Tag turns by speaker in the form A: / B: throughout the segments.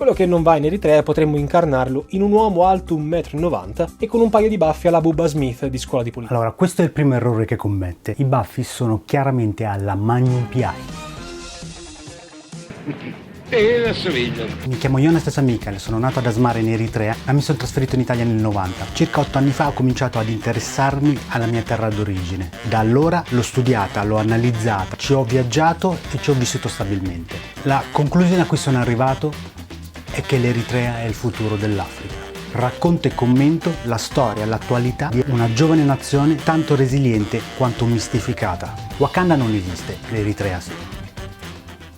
A: Quello che non va in Eritrea potremmo incarnarlo in un uomo alto 1,90 m e con un paio di baffi alla Bubba Smith di Scuola di Polizia.
B: Allora, questo è il primo errore che commette. I baffi sono chiaramente alla Magnum PI. Mi chiamo Jonas Michael, sono nato ad Asmara in Eritrea, ma mi sono trasferito in Italia nel 90. Circa 8 anni fa ho cominciato ad interessarmi alla mia terra d'origine. Da allora l'ho studiata, l'ho analizzata, ci ho viaggiato e ci ho vissuto stabilmente. La conclusione a cui sono arrivato è che l'Eritrea è il futuro dell'Africa. Racconto e commento la storia e l'attualità di una giovane nazione tanto resiliente quanto mistificata. Wakanda non esiste, l'Eritrea sì.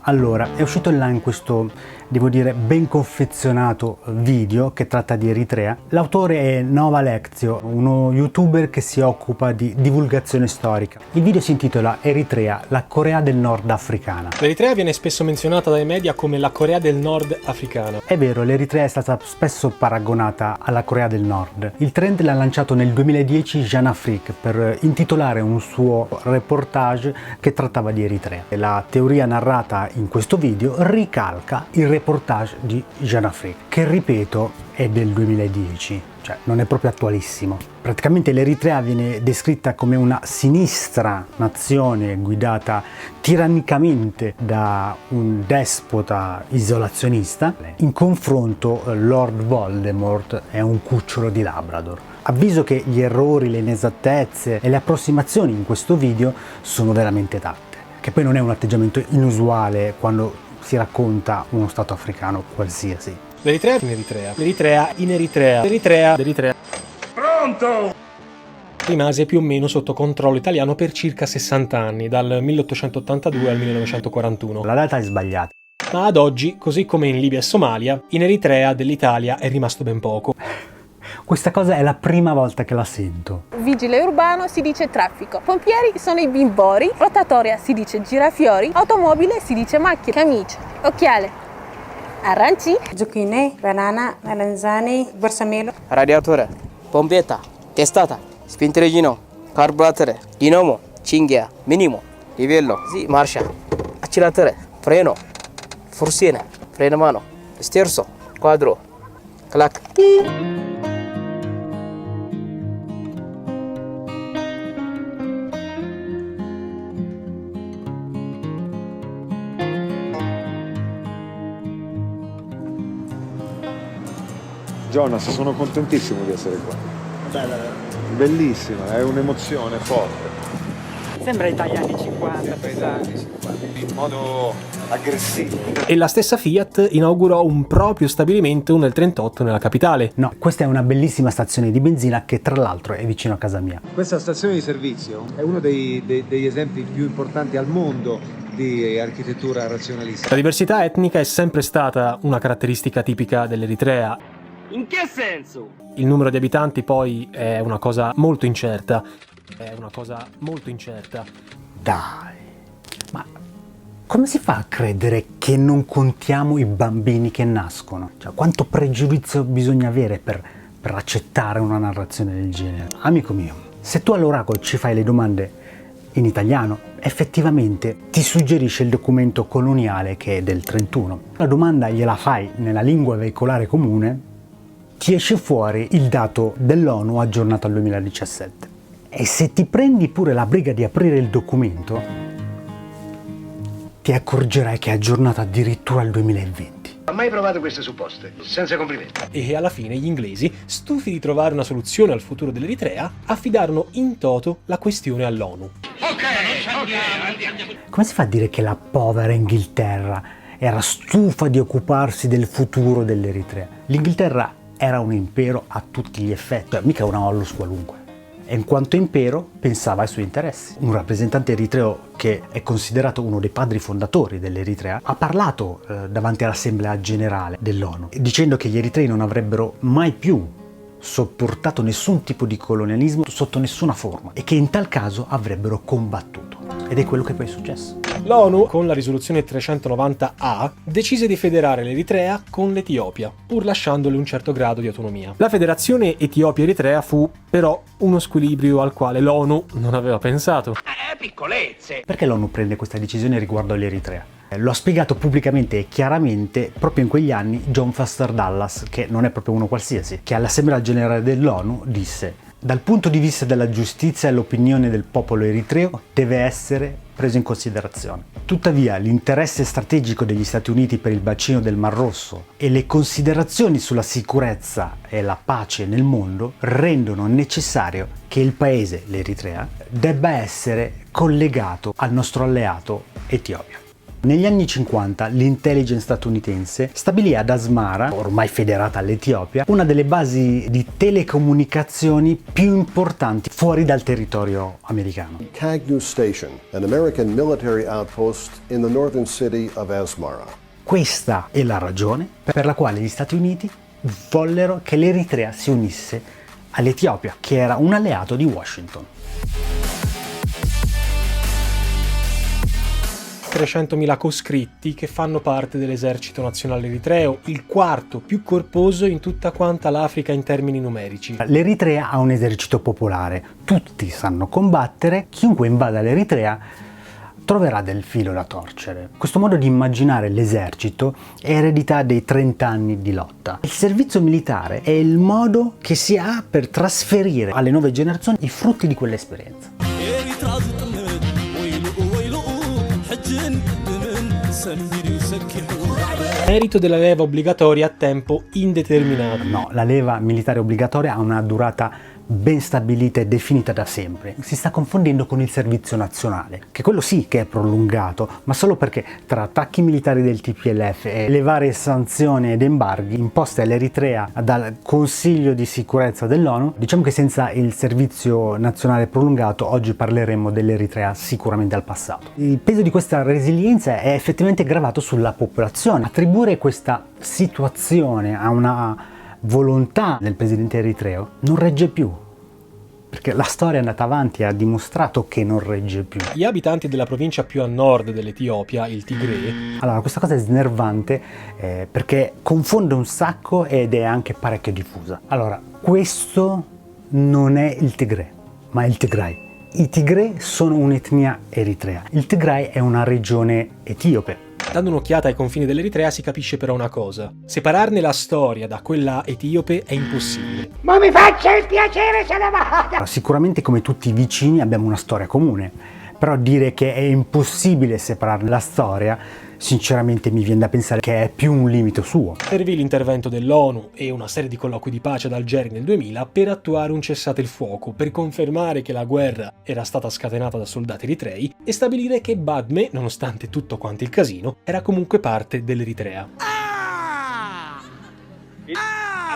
B: Allora, è uscito online questo, devo dire, ben confezionato video che tratta di Eritrea. L'autore è Nova Lectio, uno youtuber che si occupa di divulgazione storica. Il video si intitola Eritrea, la Corea del Nord africana.
A: L'Eritrea viene spesso menzionata dai media come la Corea del Nord africana.
B: È vero, l'Eritrea è stata spesso paragonata alla Corea del Nord. Il trend l'ha lanciato nel 2010 Jean Afrique per intitolare un suo reportage che trattava di Eritrea. La teoria narrata in questo video ricalca il reportage di Jean Afrique, che ripeto è del 2010, cioè non è proprio attualissimo. Praticamente l'Eritrea viene descritta come una sinistra nazione guidata tirannicamente da un despota isolazionista. In confronto Lord Voldemort è un cucciolo di Labrador. Avviso che gli errori, le inesattezze e le approssimazioni in questo video sono veramente tante, che poi non è un atteggiamento inusuale quando si racconta uno stato africano qualsiasi.
A: L'Eritrea in Eritrea. L'Eritrea in Eritrea. L'Eritrea.
C: Pronto!
A: Rimase più o meno sotto controllo italiano per circa 60 anni, dal 1882 al 1941.
B: La data è sbagliata.
A: Ma ad oggi, così come in Libia e Somalia, in Eritrea dell'Italia è rimasto ben poco.
B: Questa cosa è la prima volta che la sento.
D: Vigile urbano si dice traffico, pompieri sono i bimbori, rotatoria si dice girafiori, automobile si dice macchina, camicia, occhiale, aranci,
E: zucchine, banana, melanzane, borsamelo,
F: radiatore, pompetta, testata, spinteregino, carburatore, dinamo, cinghia, minimo, livello, sì, marcia, acceleratore, freno, fursine, freno mano, sterzo, quadro, clac.
G: Jonas, sono contentissimo di essere qua. Bellissima, è un'emozione forte.
H: Sembra Italia anni 50,
G: In modo aggressivo.
A: E la stessa Fiat inaugurò un proprio stabilimento nel 1938 nella capitale.
B: No, questa è una bellissima stazione di benzina che tra l'altro è vicino a casa mia.
G: Questa stazione di servizio è uno degli esempi più importanti al mondo di architettura razionalista.
A: La diversità etnica è sempre stata una caratteristica tipica dell'Eritrea.
C: In che senso?
A: Il numero di abitanti poi è una cosa molto incerta.
B: Dai, ma come si fa a credere che non contiamo i bambini che nascono? Cioè, quanto pregiudizio bisogna avere per accettare una narrazione del genere? Amico mio, se tu all'oracolo ci fai le domande in italiano, effettivamente ti suggerisce il documento coloniale che è del 31. La domanda gliela fai nella lingua veicolare comune, ti esce fuori il dato dell'ONU aggiornato al 2017. E se ti prendi pure la briga di aprire il documento, ti accorgerai che è aggiornato addirittura al 2020.
I: Ho mai provato queste supposte, senza complimenti.
A: E alla fine gli inglesi, stufi di trovare una soluzione al futuro dell'Eritrea, affidarono in toto la questione all'ONU.
B: Come si fa a dire che la povera Inghilterra era stufa di occuparsi del futuro dell'Eritrea? L'Inghilterra era un impero a tutti gli effetti, mica una onlus qualunque. E in quanto impero pensava ai suoi interessi. Un rappresentante eritreo che è considerato uno dei padri fondatori dell'Eritrea ha parlato davanti all'Assemblea Generale dell'ONU dicendo che gli eritrei non avrebbero mai più sopportato nessun tipo di colonialismo sotto nessuna forma e che in tal caso avrebbero combattuto. Ed è quello che poi è successo.
A: L'ONU, con la risoluzione 390A, decise di federare l'Eritrea con l'Etiopia, pur lasciandole un certo grado di autonomia. La federazione Etiopia-Eritrea fu, però, uno squilibrio al quale l'ONU non aveva pensato.
C: Piccolezze!
B: Perché l'ONU prende questa decisione riguardo all'Eritrea? Lo ha spiegato pubblicamente e chiaramente proprio in quegli anni John Foster Dulles, che non è proprio uno qualsiasi, che all'Assemblea Generale dell'ONU disse: dal punto di vista della giustizia l'opinione del popolo eritreo deve essere preso in considerazione. Tuttavia l'interesse strategico degli Stati Uniti per il bacino del Mar Rosso e le considerazioni sulla sicurezza e la pace nel mondo rendono necessario che il paese, l'Eritrea, debba essere collegato al nostro alleato Etiopia. Negli anni 50 l'intelligence statunitense stabilì ad Asmara, ormai federata all'Etiopia, una delle basi di telecomunicazioni più importanti fuori dal territorio americano.
H: Kagnu Station, an American military outpost in the northern city of Asmara.
B: Questa è la ragione per la quale gli Stati Uniti vollero che l'Eritrea si unisse all'Etiopia, che era un alleato di Washington.
A: 300.000 coscritti che fanno parte dell'esercito nazionale eritreo, il quarto più corposo in tutta quanta l'Africa in termini numerici.
B: L'Eritrea ha un esercito popolare, tutti sanno combattere, chiunque invada l'Eritrea troverà del filo da torcere. Questo modo di immaginare l'esercito è eredità dei 30 anni di lotta. Il servizio militare è il modo che si ha per trasferire alle nuove generazioni i frutti di quell'esperienza.
A: Merito della leva obbligatoria a tempo indeterminato.
B: No, la leva militare obbligatoria ha una durata ben stabilita e definita da sempre. Si sta confondendo con il servizio nazionale, che quello sì che è prolungato, ma solo perché tra attacchi militari del TPLF e le varie sanzioni ed embarghi imposte all'Eritrea dal Consiglio di sicurezza dell'ONU, diciamo che senza il servizio nazionale prolungato oggi parleremmo dell'Eritrea sicuramente al passato. Il peso di questa resilienza è effettivamente gravato sulla popolazione. Attribuire questa situazione a una volontà del presidente eritreo non regge più, perché la storia è andata avanti e ha dimostrato che non regge più.
A: Gli abitanti della provincia più a nord dell'Etiopia, il Tigray...
B: Allora, questa cosa è snervante perché confonde un sacco ed è anche parecchio diffusa. Allora, questo non è il Tigray, ma è il Tigray. I Tigray sono un'etnia eritrea. Il Tigray è una regione etiope.
A: Dando un'occhiata ai confini dell'Eritrea si capisce però una cosa: separarne la storia da quella etiope è impossibile.
C: Ma mi faccia il piacere se ne vada!
B: Sicuramente come tutti i vicini abbiamo una storia comune, però dire che è impossibile separare la storia, sinceramente mi viene da pensare che è più un limite suo.
A: Servì l'intervento dell'ONU e una serie di colloqui di pace ad Algeri nel 2000 per attuare un cessate il fuoco, per confermare che la guerra era stata scatenata da soldati eritrei e stabilire che Badme, nonostante tutto quanto il casino, era comunque parte dell'Eritrea.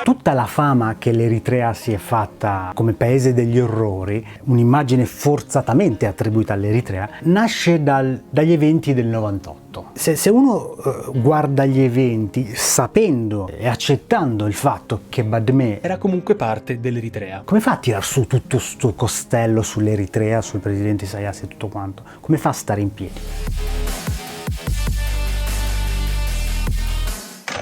B: Tutta la fama che l'Eritrea si è fatta come paese degli orrori, un'immagine forzatamente attribuita all'Eritrea, nasce dagli eventi del 98. Se uno guarda gli eventi sapendo e accettando il fatto che Badme
A: era comunque parte dell'Eritrea,
B: come fa a tirar su tutto sto costello sull'Eritrea, sul presidente Isaias e tutto quanto? Come fa a stare in piedi?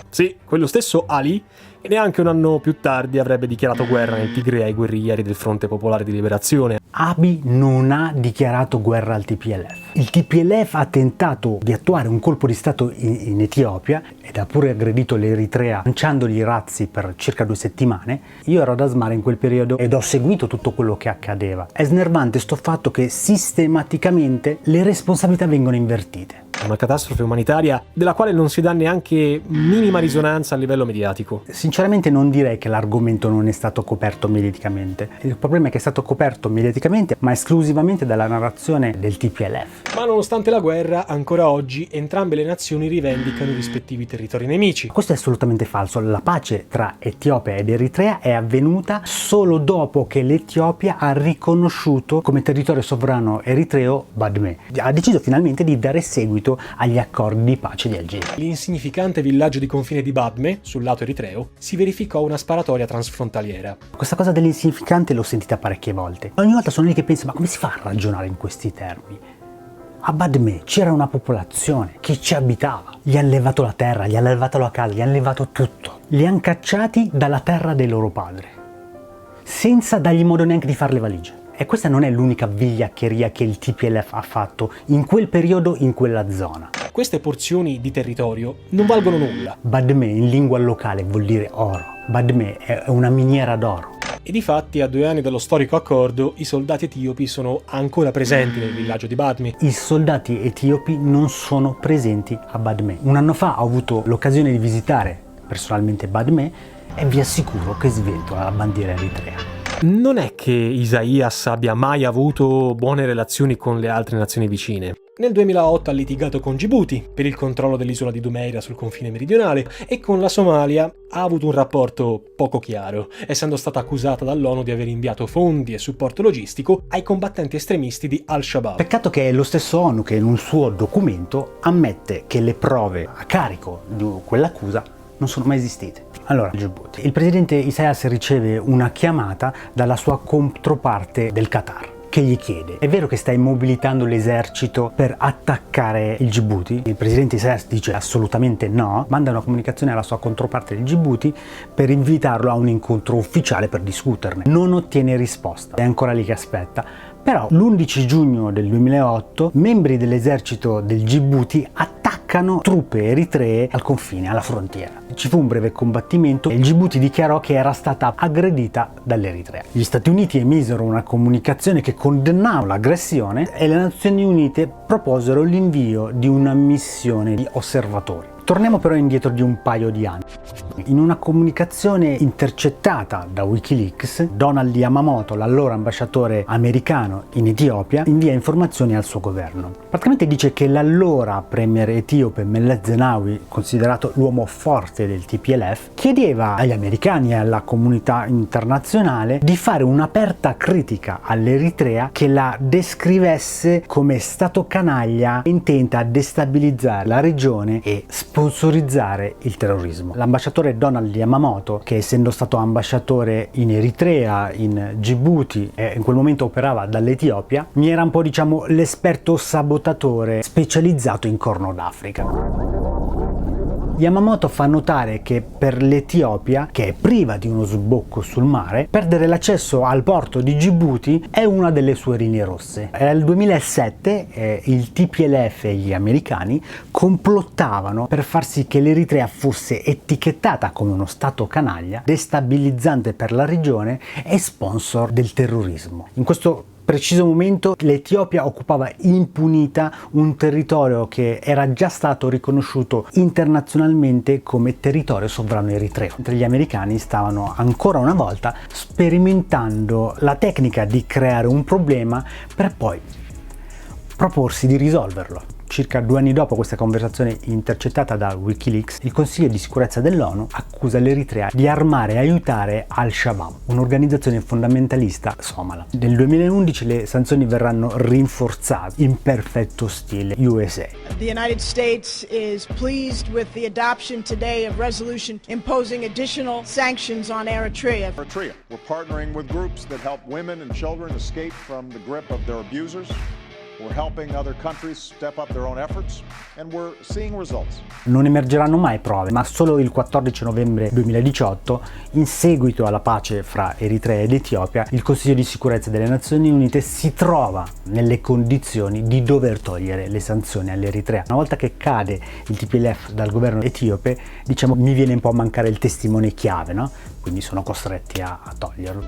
A: Sì, quello stesso Ali, e neanche un anno più tardi avrebbe dichiarato guerra nel Tigray ai guerriglieri del Fronte Popolare di Liberazione.
B: Abiy non ha dichiarato guerra al TPLF. Il TPLF ha tentato di attuare un colpo di stato in Etiopia ed ha pure aggredito l'Eritrea lanciandogli razzi per circa 2 settimane. Io ero ad Asmara in quel periodo ed ho seguito tutto quello che accadeva. È snervante sto fatto che sistematicamente le responsabilità vengono invertite.
A: Una catastrofe umanitaria della quale non si dà neanche minima risonanza a livello mediatico.
B: Sinceramente non direi che l'argomento non è stato coperto mediaticamente. Il problema è che è stato coperto mediaticamente, ma esclusivamente dalla narrazione del TPLF.
A: Ma nonostante la guerra, ancora oggi entrambe le nazioni rivendicano i rispettivi territori nemici.
B: Questo è assolutamente falso. La pace tra Etiopia ed Eritrea è avvenuta solo dopo che l'Etiopia ha riconosciuto come territorio sovrano eritreo Badme. Ha deciso finalmente di dare seguito agli accordi di pace di Algeri.
A: L'insignificante villaggio di confine di Badme, sul lato eritreo, si verificò una sparatoria transfrontaliera.
B: Questa cosa dell'insignificante l'ho sentita parecchie volte. Ogni volta sono lì che penso, ma come si fa a ragionare in questi termini? A Badme c'era una popolazione che ci abitava. Gli hanno levato la terra, gli hanno levato la casa, gli hanno levato tutto. Li hanno cacciati dalla terra dei loro padri, senza dargli modo neanche di fare le valigie. E questa non è l'unica vigliaccheria che il TPLF ha fatto in quel periodo, in quella zona.
A: queste porzioni di territorio non valgono nulla.
B: Badmè in lingua locale vuol dire oro. Badmè è una miniera d'oro.
A: E difatti a 2 anni dallo storico accordo i soldati etiopi sono ancora presenti nel villaggio di Badmè.
B: I soldati etiopi non sono presenti a Badmè. Un anno fa ho avuto l'occasione di visitare personalmente Badmè e vi assicuro che sventola la bandiera eritrea.
A: Non è che Isaias abbia mai avuto buone relazioni con le altre nazioni vicine. Nel 2008 ha litigato con Gibuti per il controllo dell'isola di Dumeira sul confine meridionale e con la Somalia ha avuto un rapporto poco chiaro, essendo stata accusata dall'ONU di aver inviato fondi e supporto logistico ai combattenti estremisti di Al-Shabaab.
B: Peccato che è lo stesso ONU che in un suo documento ammette che le prove a carico di quell'accusa non sono mai esistite. Allora, Gibuti. Il presidente Isaias riceve una chiamata dalla sua controparte del Qatar, che gli chiede: è vero che stai mobilitando l'esercito per attaccare il Gibuti? Il presidente Isaias dice assolutamente no, manda una comunicazione alla sua controparte del Gibuti per invitarlo a un incontro ufficiale per discuterne. Non ottiene risposta, è ancora lì che aspetta. Però l'11 giugno del 2008 membri dell'esercito del Gibuti attaccano truppe eritree al confine, alla frontiera. Ci fu un breve combattimento e il Gibuti dichiarò che era stata aggredita dall'Eritrea. Gli Stati Uniti emisero una comunicazione che condannava l'aggressione e le Nazioni Unite proposero l'invio di una missione di osservatori. Torniamo però indietro di un paio di anni. In una comunicazione intercettata da Wikileaks, Donald Yamamoto, l'allora ambasciatore americano in Etiopia, invia informazioni al suo governo. Praticamente dice che l'allora premier etiope Meles Zenawi, considerato l'uomo forte del TPLF, chiedeva agli americani e alla comunità internazionale di fare un'aperta critica all'Eritrea che la descrivesse come stato canaglia intenta a destabilizzare la regione e sponsorizzare il terrorismo. L'ambasciatore Donald Yamamoto, che essendo stato ambasciatore in Eritrea, in Gibuti e in quel momento operava dall'Etiopia, mi era un po' l'esperto sabotatore specializzato in Corno d'Africa. Yamamoto fa notare che per l'Etiopia, che è priva di uno sbocco sul mare, perdere l'accesso al porto di Gibuti è una delle sue linee rosse. Nel 2007 il TPLF e gli americani complottavano per far sì che l'Eritrea fosse etichettata come uno stato canaglia, destabilizzante per la regione e sponsor del terrorismo. In questo preciso momento l'Etiopia occupava impunita un territorio che era già stato riconosciuto internazionalmente come territorio sovrano eritreo, mentre gli americani stavano ancora una volta sperimentando la tecnica di creare un problema per poi proporsi di risolverlo. Circa 2 anni dopo questa conversazione intercettata da Wikileaks, il Consiglio di sicurezza dell'ONU accusa l'Eritrea di armare e aiutare Al-Shabaab, un'organizzazione fondamentalista somala. Nel 2011 le sanzioni verranno rinforzate in perfetto stile USA.
J: The United States is pleased with the adoption today of resolution imposing additional sanctions on Eritrea.
K: We're partnering with groups that help women and children escape from the grip of their abusers. We're helping other countries step up their own efforts and we're seeing results.
B: Non emergeranno mai prove, ma solo il 14 novembre 2018, in seguito alla pace fra Eritrea ed Etiopia, il Consiglio di sicurezza delle Nazioni Unite si trova nelle condizioni di dover togliere le sanzioni all'Eritrea. Una volta che cade il TPLF dal governo etiope, mi viene un po' a mancare il testimone chiave, no? Quindi sono costretti a toglierlo.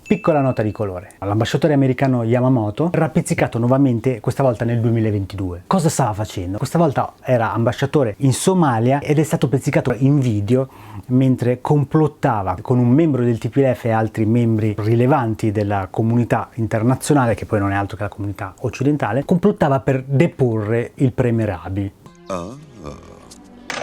B: Piccola nota di colore. L'ambasciatore americano Yamamoto era pizzicato nuovamente, questa volta nel 2022. Cosa stava facendo? Questa volta era ambasciatore in Somalia ed è stato pizzicato in video mentre complottava con un membro del TPLF e altri membri rilevanti della comunità internazionale, che poi non è altro che la comunità occidentale, complottava per deporre il premier Abiy.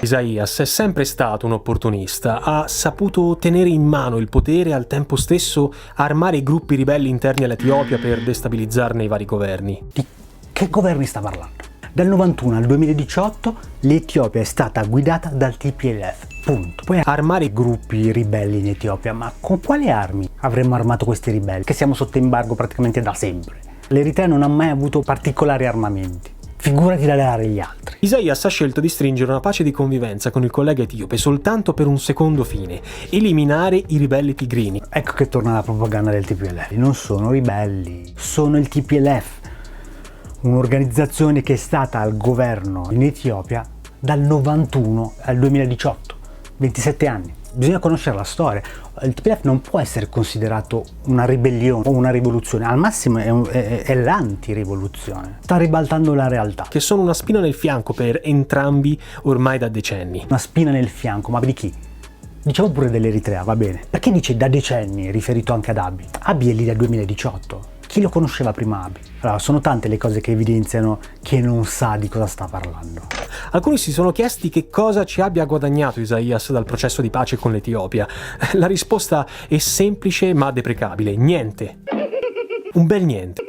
A: Isaias è sempre stato un opportunista, ha saputo tenere in mano il potere e al tempo stesso armare i gruppi ribelli interni all'Etiopia per destabilizzarne i vari governi.
B: Di che governi sta parlando? Dal 91 al 2018 l'Etiopia è stata guidata dal TPLF, punto. Poi armare i gruppi ribelli in Etiopia, ma con quali armi avremmo armato questi ribelli? Che siamo sotto embargo praticamente da sempre. L'Eritrea non ha mai avuto particolari armamenti. figurati da dare agli altri.
A: Isaias ha scelto di stringere una pace di convivenza con il collega etiope soltanto per un secondo fine: eliminare i ribelli tigrini.
B: Ecco che torna la propaganda del TPLF. Non sono ribelli, sono il TPLF, un'organizzazione che è stata al governo in Etiopia dal 91 al 2018, 27 anni. Bisogna conoscere la storia. Il TPLF non può essere considerato una ribellione o una rivoluzione, al massimo è l'anti-rivoluzione. Sta ribaltando la realtà.
A: Che sono una spina nel fianco per entrambi ormai da decenni.
B: Una spina nel fianco, ma di chi? Diciamo pure dell'Eritrea, va bene. Perché dice da decenni, riferito anche ad Abiy? Abiy è lì dal 2018. Chi lo conosceva prima Abiy? Allora, sono tante le cose che evidenziano che non sa di cosa sta parlando.
A: Alcuni si sono chiesti che cosa ci abbia guadagnato Isaias dal processo di pace con l'Etiopia. La risposta è semplice ma deprecabile: niente. Un bel niente.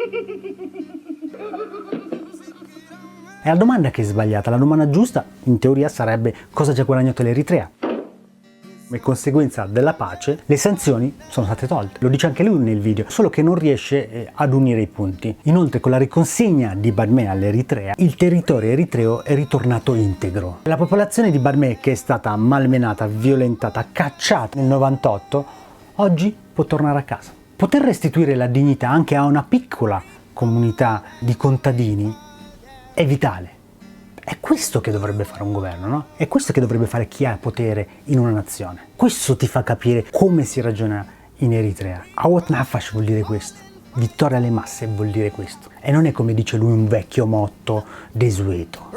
B: È la domanda che è sbagliata. La domanda giusta, in teoria, sarebbe cosa ci ha guadagnato l'Eritrea. Come conseguenza della pace, le sanzioni sono state tolte. Lo dice anche lui nel video, solo che non riesce ad unire i punti. Inoltre, con la riconsegna di Badmè all'Eritrea, il territorio eritreo è ritornato integro. La popolazione di Badmè, che è stata malmenata, violentata, cacciata nel 98, oggi può tornare a casa. Poter restituire la dignità anche a una piccola comunità di contadini è vitale. È questo che dovrebbe fare un governo, no? È questo che dovrebbe fare chi ha potere in una nazione. Questo ti fa capire come si ragiona in Eritrea. Awot Nafash vuol dire questo. Vittoria alle masse vuol dire questo. E non è, come dice lui, un vecchio motto desueto.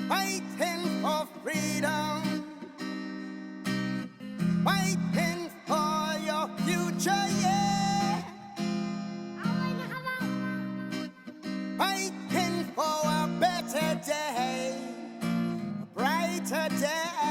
L: Fighting for freedom, fighting for your future, yeah. Fighting for a better day, a brighter day.